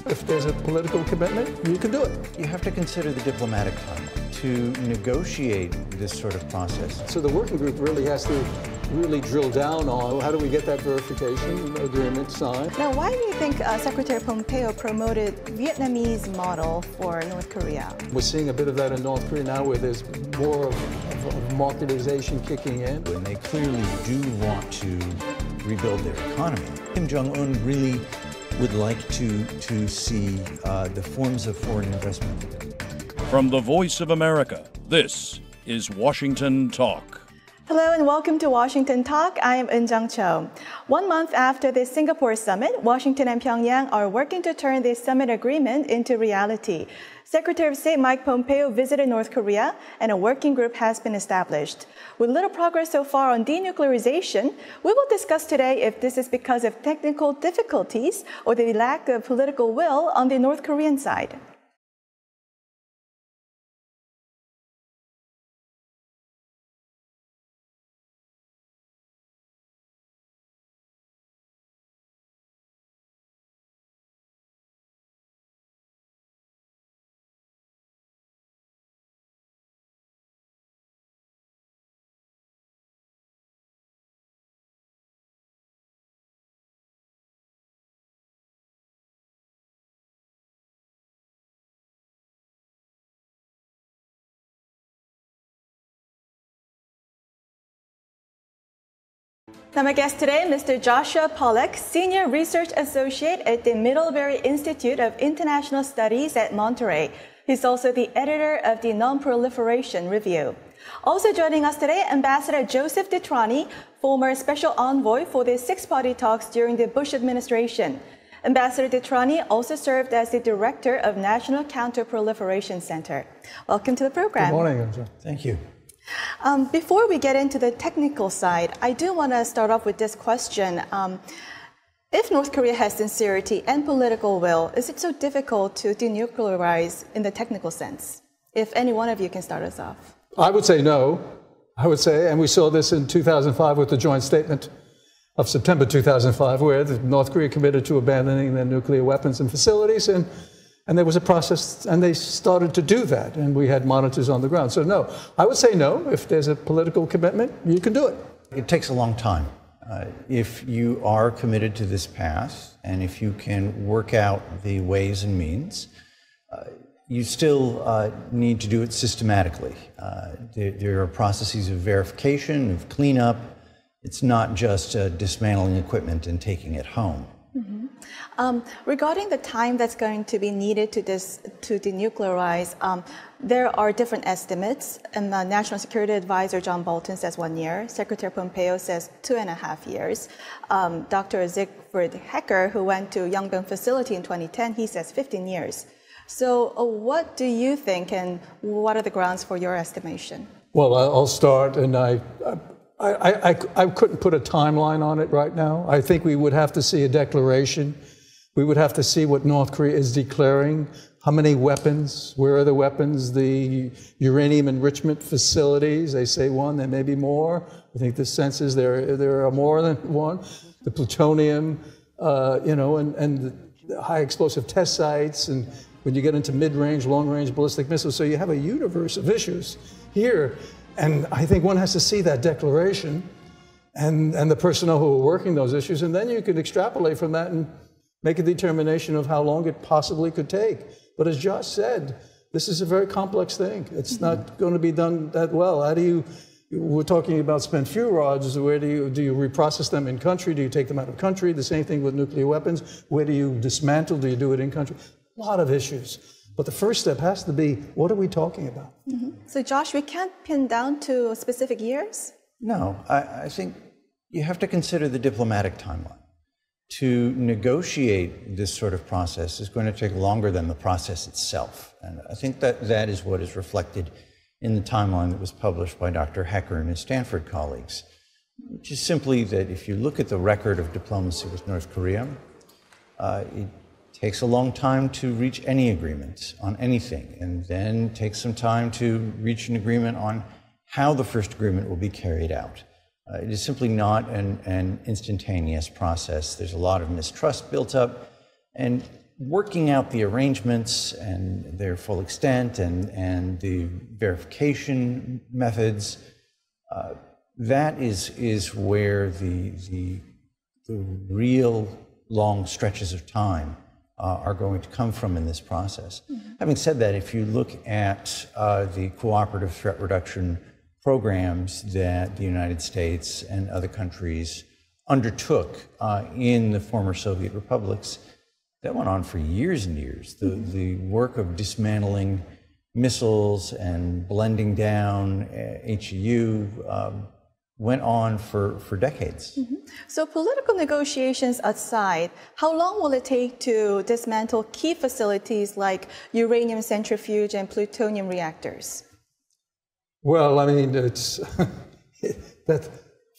If there's a political commitment, you can do it. You have to consider the diplomatic timeline to negotiate this sort of process. So the working group really has to drill down on how do we get that verification agreement signed. Now, why do you think Secretary Pompeo promoted Vietnamese model for North Korea? We're seeing a bit of that in North Korea now, where there's more of marketization kicking in. And they clearly do want to rebuild their economy. Kim Jong-un really would like to see the forms of foreign investment. From the Voice of America, this is Washington Talk. Hello and welcome to Washington Talk. I am Eun-Jung Cho. 1 month after the Singapore summit, Washington and Pyongyang are working to turn the summit agreement into reality. Secretary of State Mike Pompeo visited North Korea and a working group has been established. With little progress so far on denuclearization, we will discuss today if this is because of technical difficulties or the lack of political will on the North Korean side. Now my guest today, Mr. Joshua Pollack, Senior Research Associate at the Middlebury Institute of International Studies at Monterey. He's also the editor of the Non-Proliferation Review. Also joining us today, Ambassador Joseph Detrani, former Special Envoy for the Six-Party talks during the Bush administration. Ambassador Detrani also served as the Director of National Counter-Proliferation Center. Welcome to the program. Good morning, Angela. Thank you. Before we get into the technical side, I do want to start off with this question. If North Korea has sincerity and political will, is it so difficult to denuclearize in the technical sense? If any one of you can start us off. I would say no. I would say, and we saw this in 2005 with the joint statement of September 2005, where North Korea committed to abandoning their nuclear weapons and facilities, and there was a process, and they started to do that, and we had monitors on the ground. So no, I would say no. If there's a political commitment, you can do it. It takes a long time. If you are committed to this path, and if you can work out the ways and means, you still need to do it systematically. There are processes of verification, of cleanup. It's not just dismantling equipment and taking it home. Mm-hmm. Regarding the time that's going to be needed to denuclearize, there are different estimates. And National Security Advisor John Bolton says 1 year. Secretary Pompeo says 2.5 years. Dr. Siegfried Hecker, who went to Yongbyon facility in 2010, he says 15 years. So what do you think, and what are the grounds for your estimation? Well, I'll start, and I couldn't put a timeline on it right now. I think we would have to see a declaration. We would have to see what North Korea is declaring. How many weapons? Where are the weapons? The uranium enrichment facilities, they say one, there may be more. I think the sense is there are more than one. The plutonium, and the high explosive test sites, and when you get into mid-range, long-range ballistic missiles. So you have a universe of issues here. And I think one has to see that declaration and the personnel who are working those issues, and then you can extrapolate from that and make a determination of how long it possibly could take. But as Josh said, this is a very complex thing. It's not going to be done that well. How do you, we're talking about spent fuel rods, where do you reprocess them in country? Do you take them out of country? The same thing with nuclear weapons. Where do you dismantle? Do you do it in country? A lot of issues. But the first step has to be, what are we talking about? Mm-hmm. So Josh, we can't pin down to specific years? No, I think you have to consider the diplomatic timeline. To negotiate this sort of process is going to take longer than the process itself. And I think that is what is reflected in the timeline that was published by Dr. Hecker and his Stanford colleagues, which is simply that if you look at the record of diplomacy with North Korea, it takes a long time to reach any agreement on anything, and then takes some time to reach an agreement on how the first agreement will be carried out. It is simply not an instantaneous process. There's a lot of mistrust built up, and working out the arrangements and their full extent and the verification methods, that is where the real long stretches of time are going to come from in this process. Mm-hmm. Having said that, if you look at the cooperative threat reduction programs that the United States and other countries undertook in the former Soviet republics, that went on for years and years. The work of dismantling missiles and blending down HEU went on for decades. Mm-hmm. So political negotiations aside, how long will it take to dismantle key facilities like uranium centrifuge and plutonium reactors? Well, I mean, it's that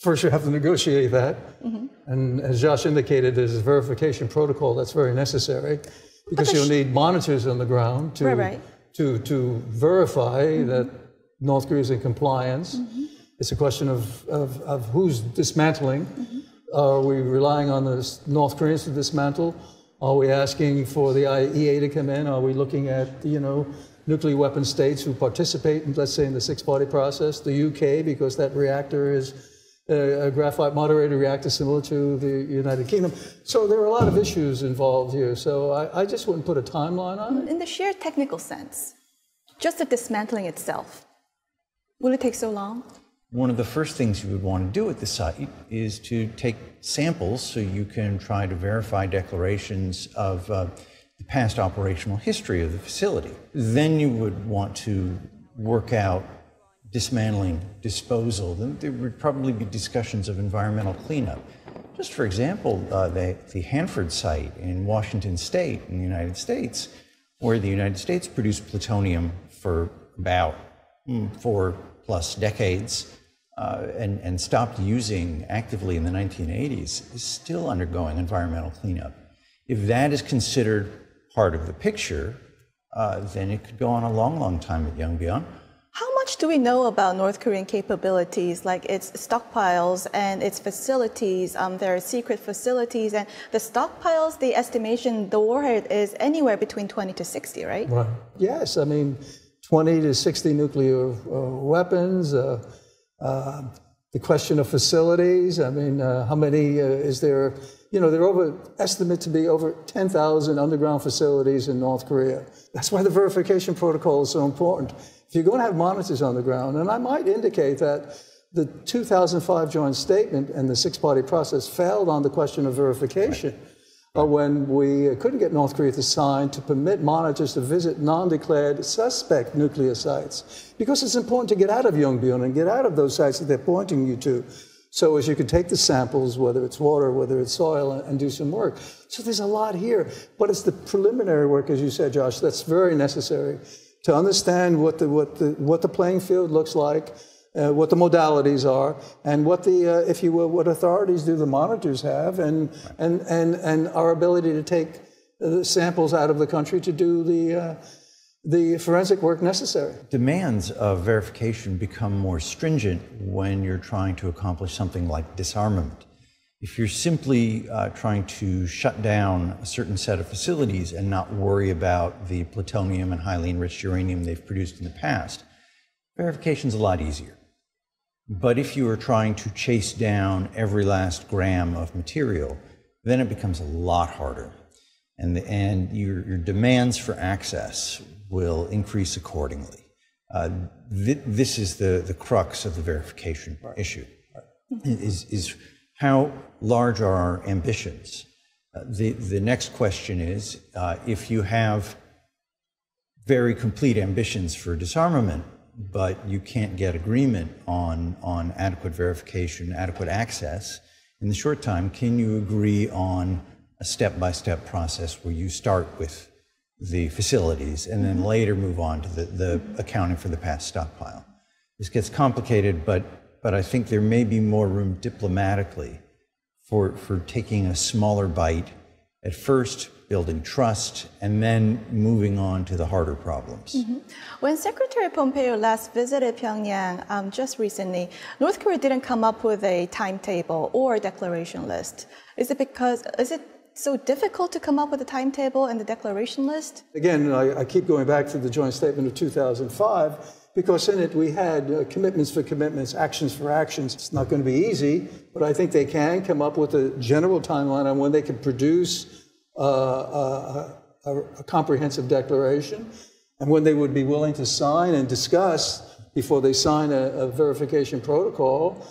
first you have to negotiate that. Mm-hmm. And as Josh indicated, there's a verification protocol that's very necessary because you'll need monitors on the ground to verify mm-hmm. that North Korea is in compliance. Mm-hmm. It's a question of who's dismantling. Mm-hmm. Are we relying on the North Koreans to dismantle? Are we asking for the IAEA to come in? Are we looking at, nuclear weapon states who participate in, let's say, in the six-party process? The UK, because that reactor is a graphite moderator reactor similar to the United Kingdom. So there are a lot of issues involved here. So I just wouldn't put a timeline on it. In the sheer technical sense, just the dismantling itself, will it take so long? One of the first things you would want to do at the site is to take samples so you can try to verify declarations of the past operational history of the facility. Then you would want to work out dismantling, disposal. Then there would probably be discussions of environmental cleanup. Just for example, the Hanford site in Washington State in the United States, where the United States produced plutonium for about 4+ decades, and stopped using actively in the 1980s, is still undergoing environmental cleanup. If that is considered part of the picture, then it could go on a long, long time at Yongbyon. How much do we know about North Korean capabilities, like its stockpiles and its facilities? There are secret facilities, and the stockpiles, the estimation, the warhead is anywhere between 20 to 60, right? Right. Yes, I mean, 20 to 60 nuclear weapons. The question of facilities, I mean, how many is there? There are estimated to be over 10,000 underground facilities in North Korea. That's why the verification protocol is so important. If you're going to have monitors on the ground, and I might indicate that the 2005 joint statement and the six-party process failed on the question of verification. Right. When we couldn't get North Korea to sign to permit monitors to visit non-declared suspect nuclear sites, because it's important to get out of Yongbyon and get out of those sites that they're pointing you to. So as you could take the samples, whether it's water, whether it's soil, and do some work. So there's a lot here, but it's the preliminary work, as you said, Josh, that's very necessary to understand what the playing field looks like, what the modalities are, and what the, if you will, what authorities do the monitors have, and our ability to take samples out of the country to do the forensic work necessary. Demands of verification become more stringent when you're trying to accomplish something like disarmament. If you're simply trying to shut down a certain set of facilities and not worry about the plutonium and highly enriched uranium they've produced in the past, verification's a lot easier. But if you are trying to chase down every last gram of material, then it becomes a lot harder. And your demands for access will increase accordingly. This is the crux of the verification issue, is how large are our ambitions? The next question is, if you have very complete ambitions for disarmament, but you can't get agreement on adequate verification, adequate access, in the short time, can you agree on a step-by-step process where you start with the facilities and then later move on to the accounting for the past stockpile? This gets complicated, but I think there may be more room diplomatically for taking a smaller bite at first, building trust, and then moving on to the harder problems. Mm-hmm. When Secretary Pompeo last visited Pyongyang just recently, North Korea didn't come up with a timetable or a declaration list. Is it so difficult to come up with a timetable and the declaration list? Again, I keep going back to the joint statement of 2005, because in it we had commitments for commitments, actions for actions. It's not going to be easy, but I think they can come up with a general timeline on when they can produce a comprehensive declaration, and when they would be willing to sign and discuss before they sign a verification protocol.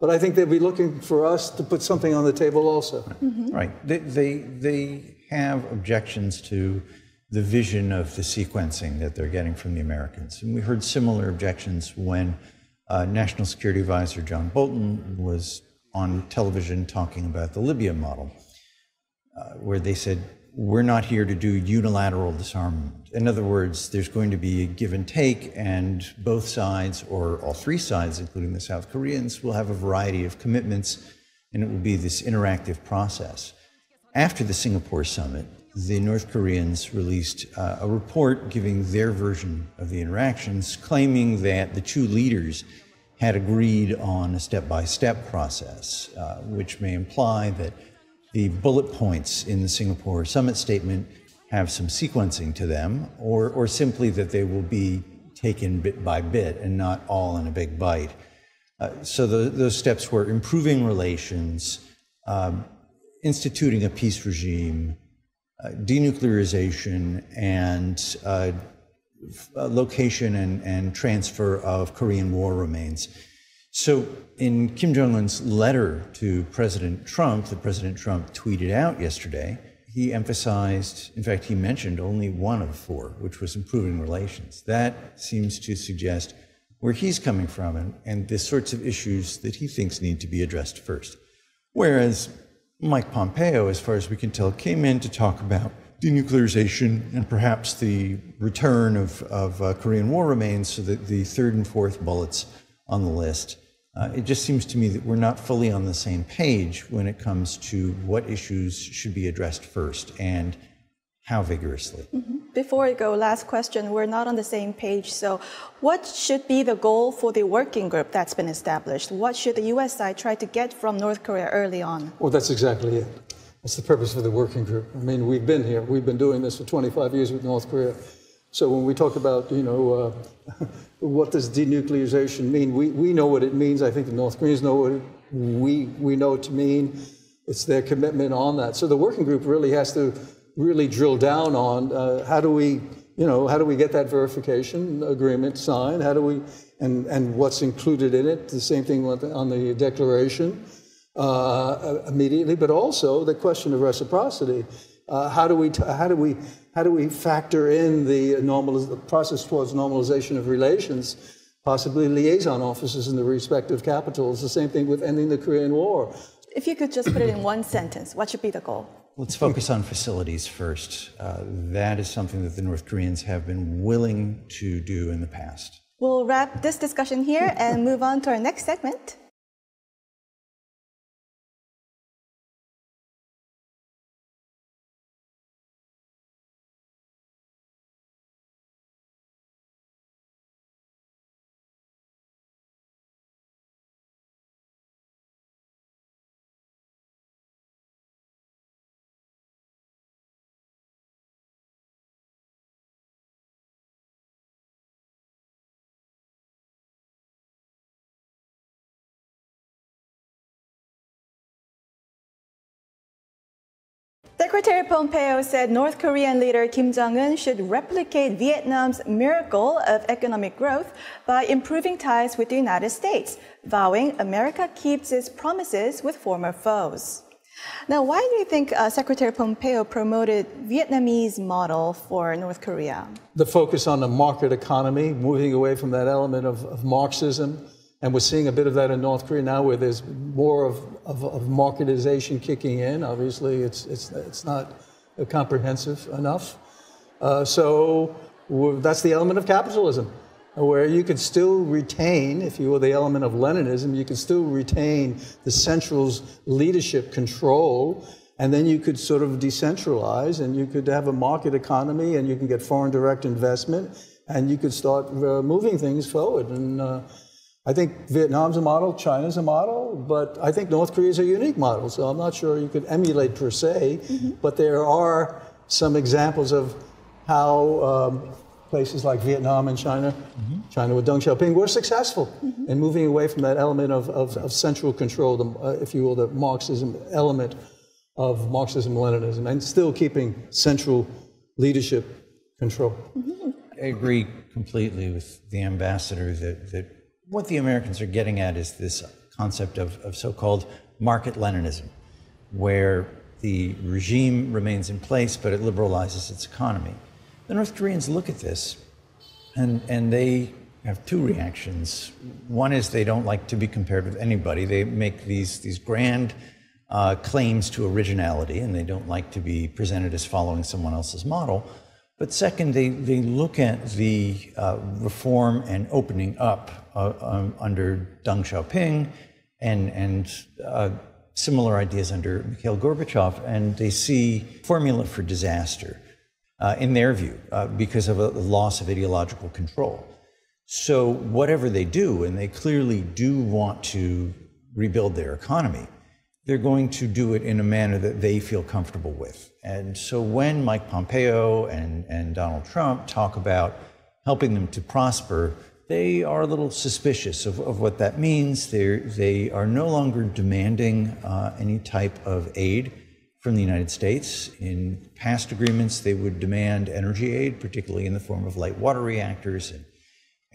But I think they'll be looking for us to put something on the table also. Mm-hmm. Right. They have objections to the vision of the sequencing that they're getting from the Americans. And we heard similar objections when National Security Advisor John Bolton was on television talking about the Libya model, where they said, we're not here to do unilateral disarmament. In other words, there's going to be a give and take, and both sides, or all three sides, including the South Koreans, will have a variety of commitments, and it will be this interactive process. After the Singapore summit, the North Koreans released a report giving their version of the interactions, claiming that the two leaders had agreed on a step-by-step process, which may imply that the bullet points in the Singapore summit statement have some sequencing to them, or simply that they will be taken bit by bit and not all in a big bite. So those steps were improving relations, instituting a peace regime, denuclearization, and location and transfer of Korean war remains. So in Kim Jong-un's letter to President Trump, that President Trump tweeted out yesterday, he emphasized, in fact, he mentioned only one of four, which was improving relations. That seems to suggest where he's coming from and the sorts of issues that he thinks need to be addressed first. Whereas Mike Pompeo, as far as we can tell, came in to talk about denuclearization and perhaps the return of Korean war remains, so that the third and fourth bullets on the list. It just seems to me that we're not fully on the same page when it comes to what issues should be addressed first and how vigorously. Mm-hmm. Before we go, last question. We're not on the same page. So what should be the goal for the working group that's been established? What should the U.S. side try to get from North Korea early on? Well, that's exactly it. That's the purpose of the working group. I mean, we've been here. We've been doing this for 25 years with North Korea. So when we talk about, what does denuclearization mean? We know what it means. I think the North Koreans know what we know it to mean. It's their commitment on that. So the working group really has to really drill down on how do we get that verification agreement signed? How do we, and what's included in it? The same thing on the declaration immediately, but also the question of reciprocity. How do we factor in the process towards normalization of relations, possibly liaison officers in the respective capitals? The same thing with ending the Korean War. If you could just put it in one sentence, what should be the goal? Let's focus on facilities first. That is something that the North Koreans have been willing to do in the past. We'll wrap this discussion here and move on to our next segment. Secretary Pompeo said North Korean leader Kim Jong-un should replicate Vietnam's miracle of economic growth by improving ties with the United States, vowing America keeps its promises with former foes. Now, why do you think Secretary Pompeo promoted Vietnamese model for North Korea? The focus on the market economy, moving away from that element of Marxism. And we're seeing a bit of that in North Korea now, where there's more of marketization kicking in. Obviously, it's not comprehensive enough. So that's the element of capitalism, where you could still retain, if you will, the element of Leninism. You could still retain the central's leadership control, and then you could sort of decentralize, and you could have a market economy, and you can get foreign direct investment, and you could start moving things forward. And I think Vietnam's a model, China's a model, but I think North Korea is a unique model. So I'm not sure you could emulate per se, but there are some examples of how places like Vietnam and China, China with Deng Xiaoping, were successful in moving away from that element of central control, if you will, the Marxism element of Marxism-Leninism, and still keeping central leadership control. I agree completely with the ambassador that what the Americans are getting at is this concept of so-called market Leninism, where the regime remains in place, but it liberalizes its economy. The North Koreans look at this, and they have two reactions. One is they don't like to be compared with anybody. They make these grand claims to originality, and they don't like to be presented as following someone else's model. But second, they look at the reform and opening up under Deng Xiaoping and similar ideas under Mikhail Gorbachev, and they see formula for disaster in their view because of a loss of ideological control. So whatever they do, and they clearly do want to rebuild their economy, they're going to do it in a manner that they feel comfortable with. And so when Mike Pompeo and Donald Trump talk about helping them to prosper, they are a little suspicious of what that means. They are no longer demanding any type of aid from the United States. In past agreements, they would demand energy aid, particularly in the form of light water reactors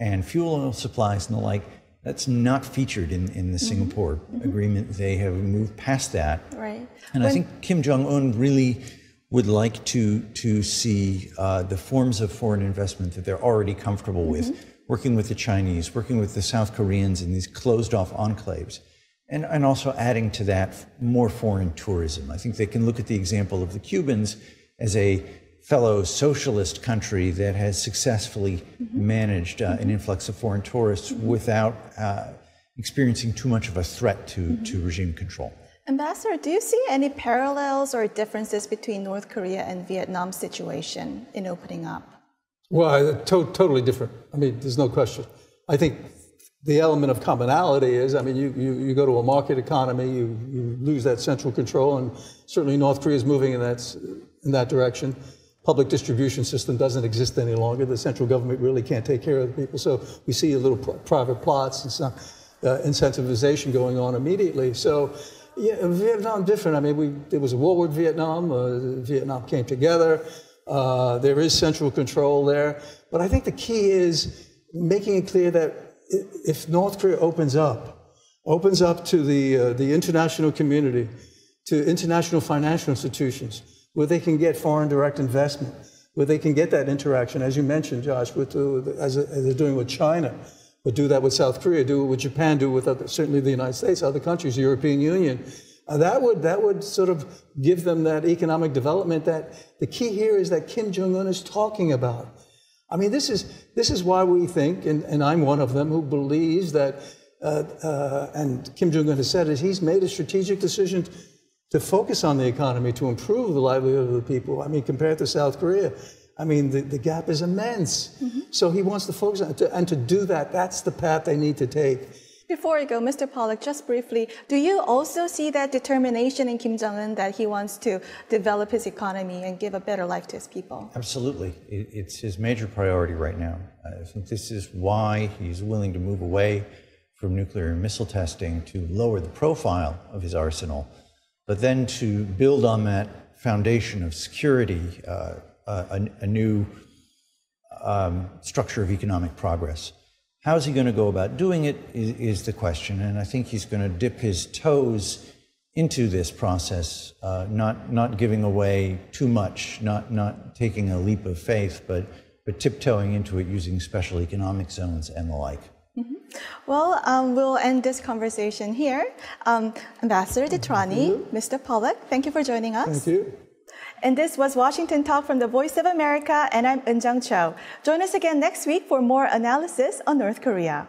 and fuel oil supplies and the like. That's not featured in the Singapore agreement. They have moved past that. Right. And I think Kim Jong-un really would like to see the forms of foreign investment that they're already comfortable with, working with the Chinese, working with the South Koreans in these closed-off enclaves, and also adding to that more foreign tourism. I think they can look at the example of the Cubans as a fellow socialist country that has successfully managed an influx of foreign tourists without experiencing too much of a threat to regime control. Ambassador, do you see any parallels or differences between North Korea and Vietnam's situation in opening up? Well, totally different. I mean, there's no question. I think the element of commonality is, I mean, you go to a market economy, you lose that central control, and certainly North Korea is moving in that direction. Public distribution system doesn't exist any longer. The central government really can't take care of the people. So we see a little private plots and some incentivization going on immediately. So yeah, Vietnam different. I mean, there was a war with Vietnam. Vietnam came together. There is central control there. But I think the key is making it clear that if North Korea opens up to the international community, to international financial institutions, where they can get foreign direct investment, where they can get that interaction, as you mentioned, Josh, as they're doing with China, but do that with South Korea, do it with Japan, do it with certainly the United States, other countries, the European Union. That would sort of give them that economic development that the key here is that Kim Jong-un is talking about. I mean, this is why we think, and I'm one of them who believes that, and Kim Jong-un has said it, he's made a strategic decision to focus on the economy, to improve the livelihood of the people. I mean, compared to South Korea, I mean, the gap is immense. So he wants to focus on it, and to do that, that's the path they need to take. Before we go, Mr. Pollack, just briefly, do you also see that determination in Kim Jong-un that he wants to develop his economy and give a better life to his people? Absolutely. It's his major priority right now. I think this is why he's willing to move away from nuclear and missile testing, to lower the profile of his arsenal, but then to build on that foundation of security, a new structure of economic progress. How's he going to go about doing it is the question, and I think he's going to dip his toes into this process, not giving away too much, not taking a leap of faith, but tiptoeing into it using special economic zones and the like. Well, we'll end this conversation here. Ambassador Th.D, Mr. Pollack, thank you for joining us. Thank you. And this was Washington Talk from the Voice of America, and I'm Eunjung Cho. Join us again next week for more analysis on North Korea.